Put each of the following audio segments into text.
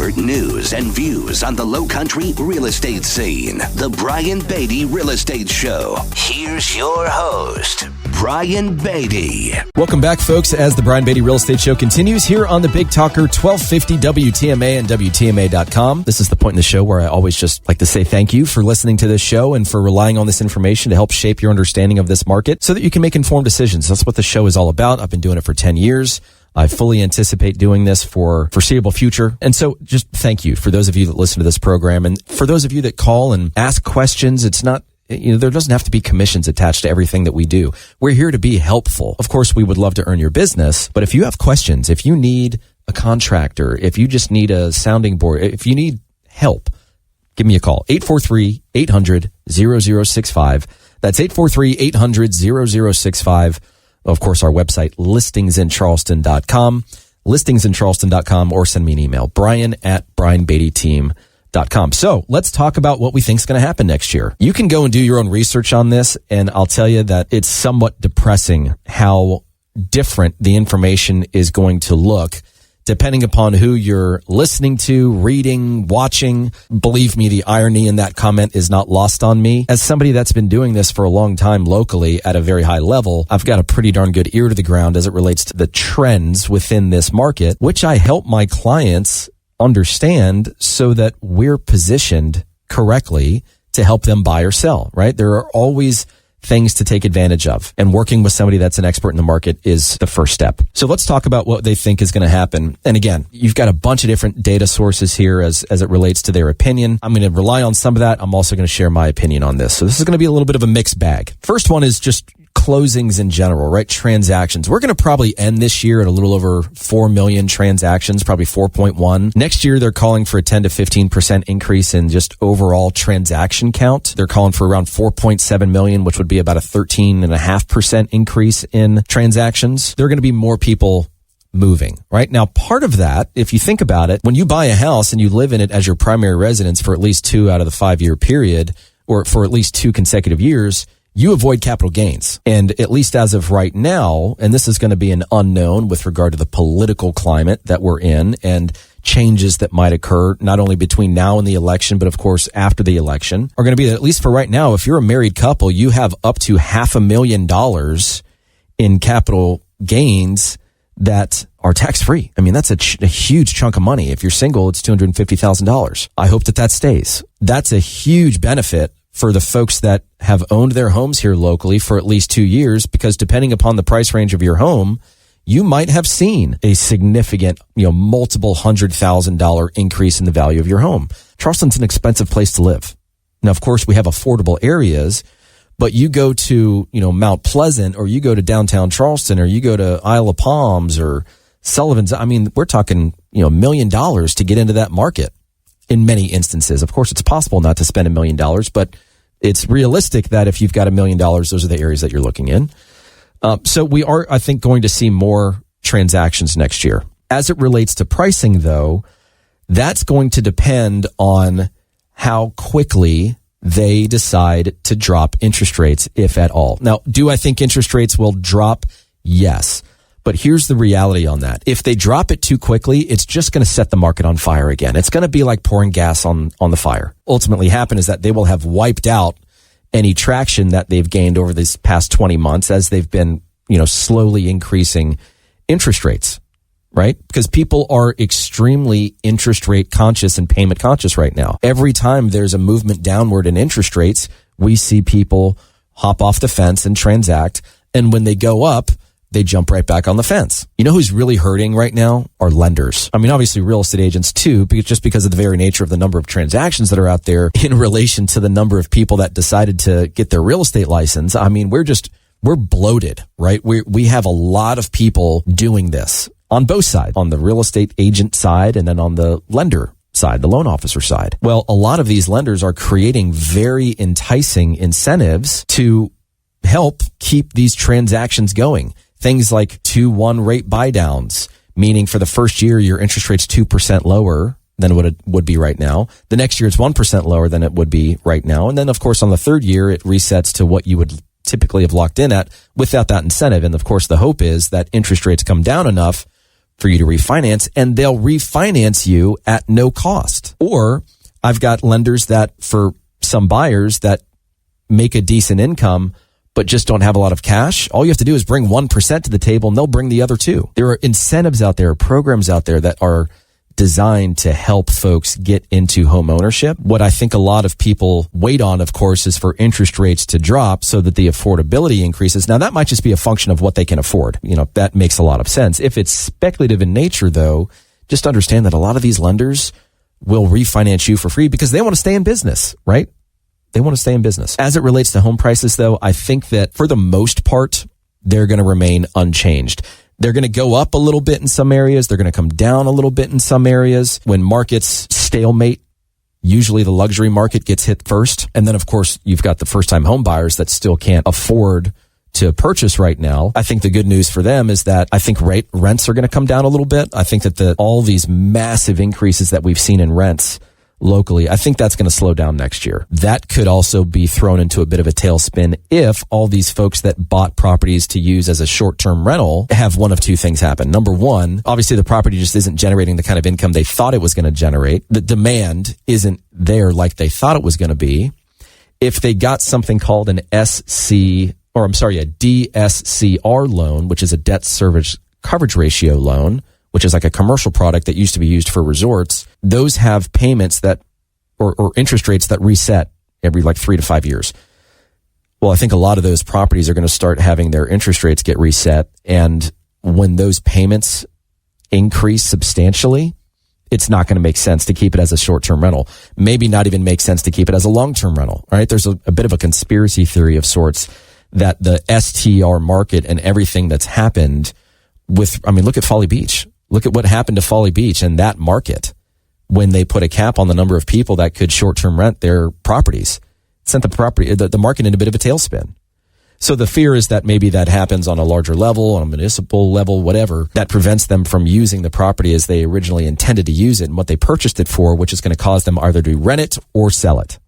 expert news and views on the Lowcountry real estate scene. The Brian Beatty Real Estate Show. Here's your host, Brian Beatty. Welcome back, folks, as the Brian Beatty Real Estate Show continues here on the Big Talker 1250 WTMA and WTMA.com. This is the point in the show where I always just like to say thank you for listening to this show and for relying on this information to help shape your understanding of this market so that you can make informed decisions. That's what the show is all about. I've been doing it for 10 years. I fully anticipate doing this for foreseeable future. And so just thank you for those of you that listen to this program. And for those of you that call and ask questions, it's not, there doesn't have to be commissions attached to everything that we do. We're here to be helpful. Of course, we would love to earn your business, but if you have questions, if you need a contractor, if you just need a sounding board, if you need help, give me a call. 843-800-0065. That's 843-800-0065. Of course, our website, listingsincharleston.com, listingsincharleston.com, or send me an email, brian@brianbeattyteam.com. So let's talk about what we think is going to happen next year. You can go and do your own research on this, and I'll tell you that it's somewhat depressing how different the information is going to look depending upon who you're listening to, reading, watching. Believe me, the irony in that comment is not lost on me. As somebody that's been doing this for a long time locally at a very high level, I've got a pretty darn good ear to the ground as it relates to the trends within this market, which I help my clients understand so that we're positioned correctly to help them buy or sell, right? There are always things to take advantage of, and working with somebody that's an expert in the market is the first step. So let's talk about what they think is going to happen. And again, you've got a bunch of different data sources here as it relates to their opinion. I'm going to rely on some of that. I'm also going to share my opinion on this. So this is going to be a little bit of a mixed bag. First one is just closings in general, right? Transactions. We're going to probably end this year at a little over 4 million transactions, probably 4.1. Next year, they're calling for a 10 to 15% increase in just overall transaction count. They're calling for around 4.7 million, which would be about a 13.5% increase in transactions. There are going to be more people moving, right? Now, part of that, if you think about it, when you buy a house and you live in it as your primary residence for at least 2 out of the 5-year period, or for at least 2 consecutive years, you avoid capital gains. And at least as of right now, and this is going to be an unknown with regard to the political climate that we're in and changes that might occur not only between now and the election, but of course after the election, are going to be that at least for right now, if you're a married couple, you have up to $500,000 in capital gains that are tax-free. I mean, that's a huge chunk of money. If you're single, it's $250,000. I hope that stays. That's a huge benefit for the folks that have owned their homes here locally for at least 2 years, because depending upon the price range of your home, you might have seen a significant, multiple $100,000 increase in the value of your home. Charleston's an expensive place to live. Now, of course, we have affordable areas, but you go to, Mount Pleasant, or you go to downtown Charleston, or you go to Isle of Palms or Sullivan's. I mean, we're talking, $1 million to get into that market. In many instances, of course, it's possible not to spend $1 million, but it's realistic that if you've got $1 million, those are the areas that you're looking in. So we are, I think, going to see more transactions next year. As it relates to pricing, though, that's going to depend on how quickly they decide to drop interest rates, if at all. Now, do I think interest rates will drop? Yes. But here's the reality on that. If they drop it too quickly, it's just going to set the market on fire again. It's going to be like pouring gas on the fire. Ultimately happen is that they will have wiped out any traction that they've gained over these past 20 months as they've been, slowly increasing interest rates, right? Because people are extremely interest rate conscious and payment conscious right now. Every time there's a movement downward in interest rates, we see people hop off the fence and transact. And when they go up, they jump right back on the fence. You know who's really hurting right now are lenders. I mean, obviously real estate agents too, just because of the very nature of the number of transactions that are out there in relation to the number of people that decided to get their real estate license. I mean, we're bloated, right? We have a lot of people doing this on both sides, on the real estate agent side and then on the lender side, the loan officer side. Well, a lot of these lenders are creating very enticing incentives to help keep these transactions going. Things like 2-1 rate buy downs, meaning for the first year, your interest rate's 2% lower than what it would be right now. The next year, it's 1% lower than it would be right now. And then, of course, on the third year, it resets to what you would typically have locked in at without that incentive. And, of course, the hope is that interest rates come down enough for you to refinance, and they'll refinance you at no cost. Or I've got lenders that for some buyers that make a decent income but just don't have a lot of cash, all you have to do is bring 1% to the table and they'll bring the other 2%. There are incentives out there, programs out there that are designed to help folks get into home ownership. What I think a lot of people wait on, of course, is for interest rates to drop so that the affordability increases. Now, that might just be a function of what they can afford. That makes a lot of sense. If it's speculative in nature, though, just understand that a lot of these lenders will refinance you for free because they want to stay in business, right? They want to stay in business. As it relates to home prices, though, I think that for the most part, they're going to remain unchanged. They're going to go up a little bit in some areas. They're going to come down a little bit in some areas. When markets stalemate, usually the luxury market gets hit first. And then, of course, you've got the first-time home buyers that still can't afford to purchase right now. I think the good news for them is that I think rents are going to come down a little bit. I think that all these massive increases that we've seen in rents locally, I think that's going to slow down next year. That could also be thrown into a bit of a tailspin if all these folks that bought properties to use as a short-term rental have one of 2 things happen. Number one, obviously the property just isn't generating the kind of income they thought it was going to generate. The demand isn't there like they thought it was going to be. If they got something called a DSCR loan, which is a debt service coverage ratio loan, which is like a commercial product that used to be used for resorts, those have payments that, or interest rates that reset every 3 to 5 years. Well, I think a lot of those properties are going to start having their interest rates get reset. And when those payments increase substantially, it's not going to make sense to keep it as a short-term rental. Maybe not even make sense to keep it as a long-term rental, right? There's a bit of a conspiracy theory of sorts that the STR market and everything that's happened look at Folly Beach. Look at what happened to Folly Beach and that market when they put a cap on the number of people that could short-term rent their properties. It sent the market in a bit of a tailspin. So the fear is that maybe that happens on a larger level, on a municipal level, whatever, that prevents them from using the property as they originally intended to use it and what they purchased it for, which is going to cause them either to rent it or sell it,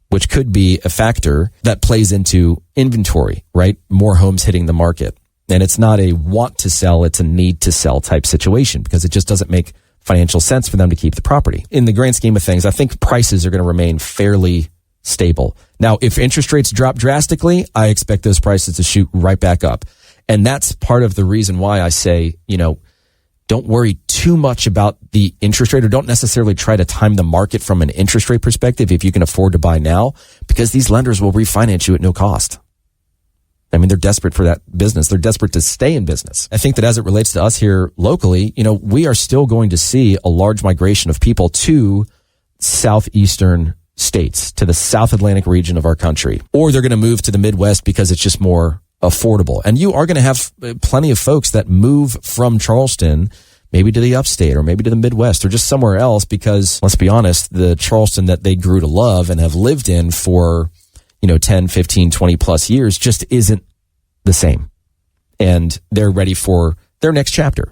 which could be a factor that plays into inventory, right? More homes hitting the market. And it's not a want to sell, it's a need to sell type situation because it just doesn't make financial sense for them to keep the property. In the grand scheme of things, I think prices are going to remain fairly stable. Now, if interest rates drop drastically, I expect those prices to shoot right back up. And that's part of the reason why I say, don't worry too much about the interest rate, or don't necessarily try to time the market from an interest rate perspective if you can afford to buy now, because these lenders will refinance you at no cost. They're desperate for that business. They're desperate to stay in business. I think that as it relates to us here locally, we are still going to see a large migration of people to southeastern states, to the South Atlantic region of our country, or they're going to move to the Midwest because it's just more affordable. And you are going to have plenty of folks that move from Charleston, maybe to the upstate or maybe to the Midwest or just somewhere else because, let's be honest, the Charleston that they grew to love and have lived in for 10, 15, 20 plus years just isn't the same. And they're ready for their next chapter.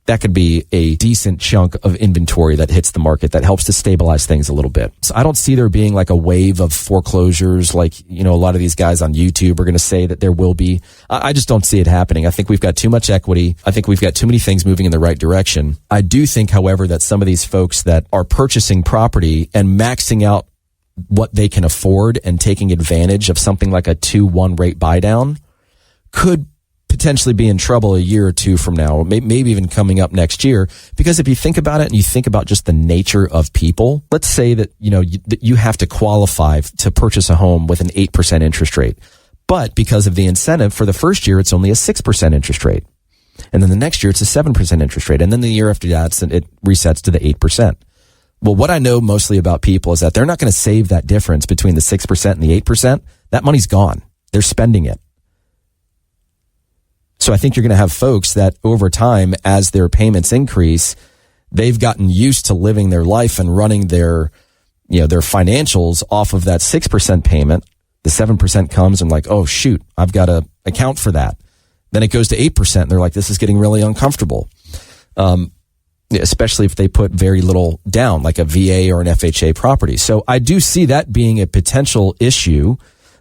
That could be a decent chunk of inventory that hits the market that helps to stabilize things a little bit. So I don't see there being like a wave of foreclosures like, a lot of these guys on YouTube are going to say that there will be. I just don't see it happening. I think we've got too much equity. I think we've got too many things moving in the right direction. I do think, however, that some of these folks that are purchasing property and maxing out what they can afford and taking advantage of something like a 2-1 rate buy down could potentially be in trouble a year or two from now, or maybe even coming up next year. Because if you think about it and you think about just the nature of people, let's say that, you have to qualify to purchase a home with an 8% interest rate. But because of the incentive for the first year, it's only a 6% interest rate. And then the next year, it's a 7% interest rate. And then the year after that, it resets to the 8%. Well, what I know mostly about people is that they're not going to save that difference between the 6% and the 8%. That money's gone. They're spending it. So I think you're going to have folks that over time, as their payments increase, they've gotten used to living their life and running their financials off of that 6% payment. The 7% comes and like, oh shoot, I've got to account for that. Then it goes to 8%. And they're like, this is getting really uncomfortable. Especially if they put very little down, like a VA or an FHA property. So I do see that being a potential issue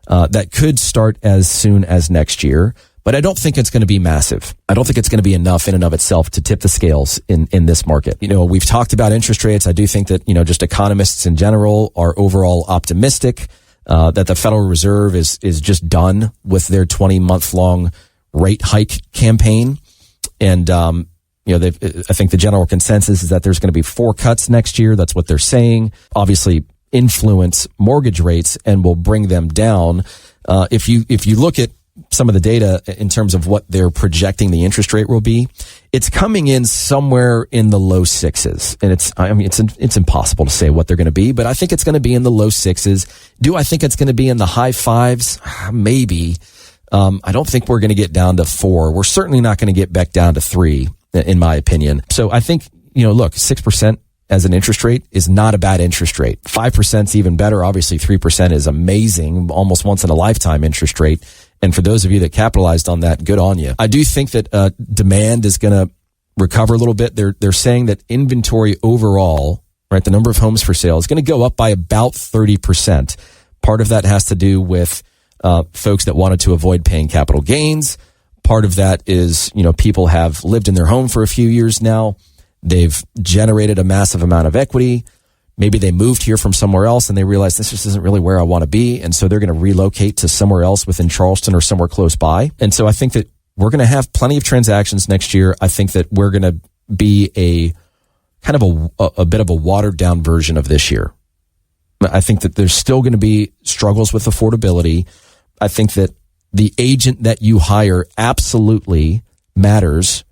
that could start as soon as next year. But I don't think it's going to be massive. I don't think it's going to be enough in and of itself to tip the scales in this market. We've talked about interest rates. I do think that, just economists in general are overall optimistic that the Federal Reserve is just done with their 20-month long rate hike campaign. And, I think the general consensus is that there's going to be 4 cuts next year. That's what they're saying. Obviously influence mortgage rates and will bring them down. If you look at some of the data in terms of what they're projecting the interest rate will be, it's coming in somewhere in the low 6s. And it's impossible to say what they're going to be, but I think it's going to be in the low 6s. Do I think it's going to be in the high 5s? Maybe. I don't think we're going to get down to 4. We're certainly not going to get back down to 3, in my opinion. So I think, look, 6% as an interest rate is not a bad interest rate. 5% is even better. Obviously, 3% is amazing, almost once in a lifetime interest rate. And for those of you that capitalized on that, good on you. I do think that demand is going to recover a little bit. They're saying that inventory overall, right, the number of homes for sale is going to go up by about 30%. Part of that has to do with folks that wanted to avoid paying capital gains. Part of that is, people have lived in their home for a few years now. They've generated a massive amount of equity. Maybe they moved here from somewhere else and they realize this just isn't really where I want to be. And so they're going to relocate to somewhere else within Charleston or somewhere close by. And so I think that we're going to have plenty of transactions next year. I think that we're going to be a kind of a bit of a watered down version of this year. I think that there's still going to be struggles with affordability. I think that the agent that you hire absolutely matters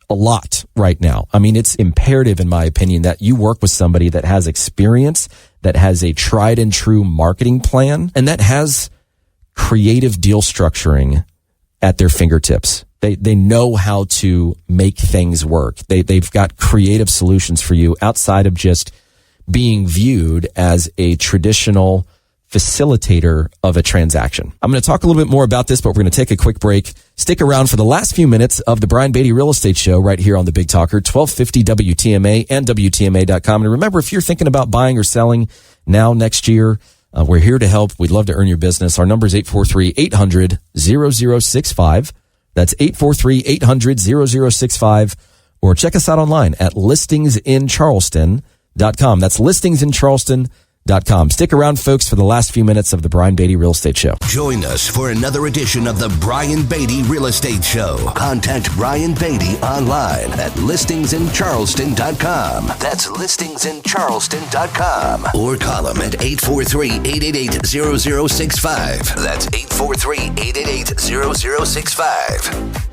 a lot right now. I mean, it's imperative, in my opinion, that you work with somebody that has experience, that has a tried and true marketing plan, and that has creative deal structuring at their fingertips. They know how to make things work. They've got creative solutions for you outside of just being viewed as a traditional facilitator of a transaction. I'm going to talk a little bit more about this, but we're going to take a quick break. Stick around for the last few minutes of the Brian Beatty Real Estate Show right here on the Big Talker, 1250 WTMA and WTMA.com. And remember, if you're thinking about buying or selling now, next year, we're here to help. We'd love to earn your business. Our number is 843-800-0065. That's 843-800-0065. Or check us out online at listingsincharleston.com. That's listingsincharleston.com. Stick around, folks, for the last few minutes of the Brian Beatty Real Estate Show. Join us for another edition of the Brian Beatty Real Estate Show. Contact Brian Beatty online at listingsincharleston.com. That's listingsincharleston.com. Or call him at 843-888-0065. That's 843-888-0065.